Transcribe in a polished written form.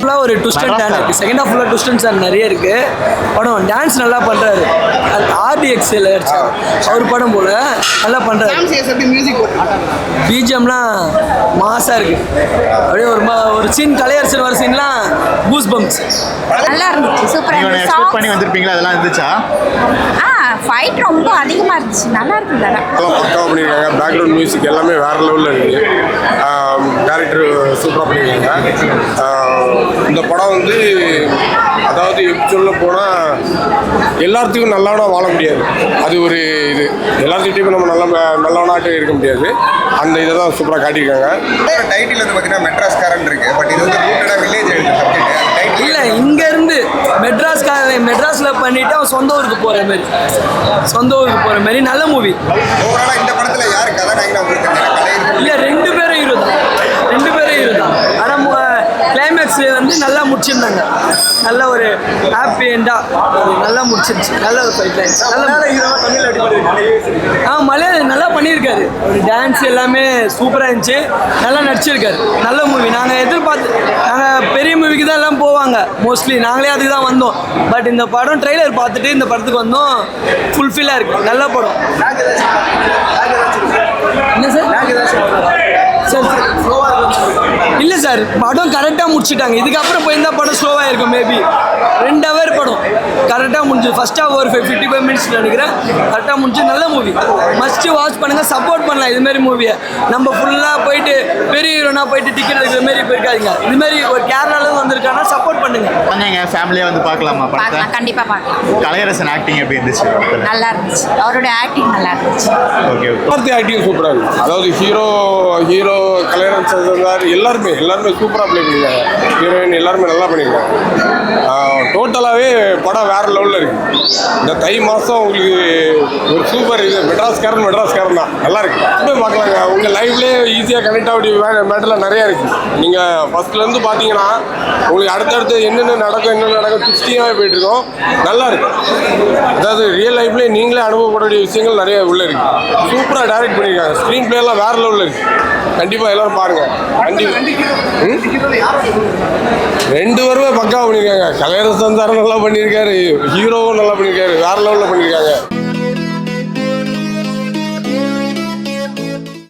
ஃபுல்லாக ஒரு twist and turn இருக்குது. செகண்ட் ஹாஃப் ஃபுல்லாக ட்விஸ்ட் அண்ட் டர்ன் நிறைய இருக்குது. படம் டான்ஸ் நல்லா பண்ணுறாரு. RDXL அவர் படம் போல் நல்லா பண்ணுறாரு. பிஜிஎம்லாம் மாசாக இருக்குது. அப்படியே ஒரு சீன் கலையரசன் வர சீன்லாம் பூஸ் பம்ப்ஸ் நல்லா இருந்துச்சு. சூப்பராக இருந்துச்சு. எக்ஸ்பெக்ட் பண்ணி வந்திருப்பீங்களா? அதெல்லாம் இருந்துச்சா? ஃபைட் ரொம்ப அதிகமாக இருந்துச்சு. நல்லா இருக்குல்ல? பக்காவாக பண்ணியிருக்காங்க. பேக்ரவுண்ட் மியூசிக் எல்லாமே வேறு லெவலில் இருக்குது. டேரக்டர் சூப்பராக பண்ணியிருக்காங்க. இந்த படம் வந்து அதாவது எப்படி சொல்ல போனால் எல்லாத்துக்கும் நல்லவனாக வாழ முடியாது. அது ஒரு இது எல்லாத்துக்கிட்டையும் நம்ம நல்லவனாட்டும் இருக்க முடியாது. அந்த இதை தான் சூப்பராக காட்டியிருக்காங்க. டைட்டில் வந்து பார்த்தீங்கன்னா மெட்ராஸ்காரன் இருக்கு. பட் இது வந்து ரூட்டடாக வில்லேஜ் இல்லை, இங்கேருந்து மெட்ராஸில் பண்ணிவிட்டு அவன் சொந்த ஊருக்கு போகிற மாதிரி நல்ல மூவி. ஓவராலாக இந்த படத்தில் யார் கதாநாயகனா உங்களுக்கு? இல்லை, ரெண்டு பேரும் ஹீரோ தான். ஆனால் கிளைமேக்ஸ் வந்து நல்லா முடிச்சிருந்தாங்க. நல்ல ஒரு ஹாப்பி எண்டாக நல்லா முடிச்சிருச்சு. நல்ல ஒரு ஃபைட் லைன். மலையாளம் நல்லா பண்ணியிருக்காரு. ஒரு டான்ஸ் எல்லாமே சூப்பராக இருந்துச்சு. நல்லா நடிச்சிருக்காரு. நல்ல மூவி. நாங்கள் பெரிய மூவிக்கு தான் எல்லாம் போவாங்க மோஸ்ட்லி. நாங்களே அதுக்கு தான் வந்தோம். பட் இந்த படம் ட்ரெய்லர் பார்த்துட்டு இந்த படத்துக்கு வந்தோம். ஃபுல்ஃபில்லாக இருக்குது. நல்ல படம். என்ன சார் இல்லை சார், படம் கரெக்டாக முடிச்சுட்டாங்க. இதுக்கப்புறம் போயிருந்தால் படம் ஸ்லோவாக இருக்கும். மேபி 2 hour படம் கரெக்டாக முடிஞ்சு. ஃபர்ஸ்ட் ஹாஃப் ஒரு 55 minutes நினைக்கிறேன். கரெக்டாக முடிஞ்சு. நல்ல மூவி. மஸ்ட்டு வாட்ச் பண்ணுங்கள். சப்போர்ட் பண்ணலாம் இதுமாரி மூவியை. நம்ம ஃபுல்லாக போயிட்டு பெரிய ஹீரோனா போயிட்டு டிக்கெட் எடுக்கிற மாரி போயிருக்காதிங்க. இதுமாரி ஒரு கேரளாவில் வந்திருக்காங்கன்னா சப்போர்ட் பண்ணுங்க. எங்கள் ஃபேமிலியாக வந்து பார்க்கலாமா? பார்க்கலாம், கண்டிப்பாக பார்க்கலாம். கலையரசன் ஆக்டிங் எப்படி இருந்துச்சு? நல்லா இருந்துச்சு. அவருடைய ஆக்டிங் நல்லா இருந்துச்சு. ஓகே. ஆக்டிங் சூப்பராக இருக்குது. அதாவது ஹீரோ கலையரசன் எல்லாருமே சூப்பராக ப்ளே பண்ணியிருக்காங்க. ஹீரோயின் எல்லாருமே நல்லா பண்ணியிருக்காங்க. டோட்டலாகவே படம் வேறு லெவலில் இருக்குது. இந்த தை மாதம் உங்களுக்கு ஒரு சூப்பர் இது மெட்ராஸ்காரன் தான். நல்லா இருக்குது. போய் பார்க்கலாங்க. உங்கள் லைஃப்லேயே ஈஸியாக கனெக்ட் ஆகக்கூடிய மேட்டர்லாம் நிறையா இருக்குது. நீங்கள் ஃபஸ்ட்லேருந்து பார்த்தீங்கன்னா உங்களுக்கு அடுத்தடுத்து என்னென்ன நடக்கும் டிஸ்டிங்காகவே போயிட்டுருக்கோம். நல்லா இருக்குது. அதாவது ரியல் லைஃப்லேயே நீங்களே அனுபவப்படக்கூடிய விஷயங்கள் நிறைய உள்ளே இருக்குது. சூப்பராக டைரக்ட் பண்ணியிருக்காங்க. ஸ்க்ரீன் பிளேலாம் வேறு லெவலில் இருக்குது. கண்டிப்பாக எல்லோரும் பாருங்கள். கண்டிப்பாக 2 பேருமே பக்காவாக பண்ணியிருக்காங்க. கலையரசன் சார் நல்லா பண்ணியிருக்காரு. ஹீரோவும் நல்லா பண்ணியிருக்காரு. வேறு லெவலில் பண்ணியிருக்காங்க.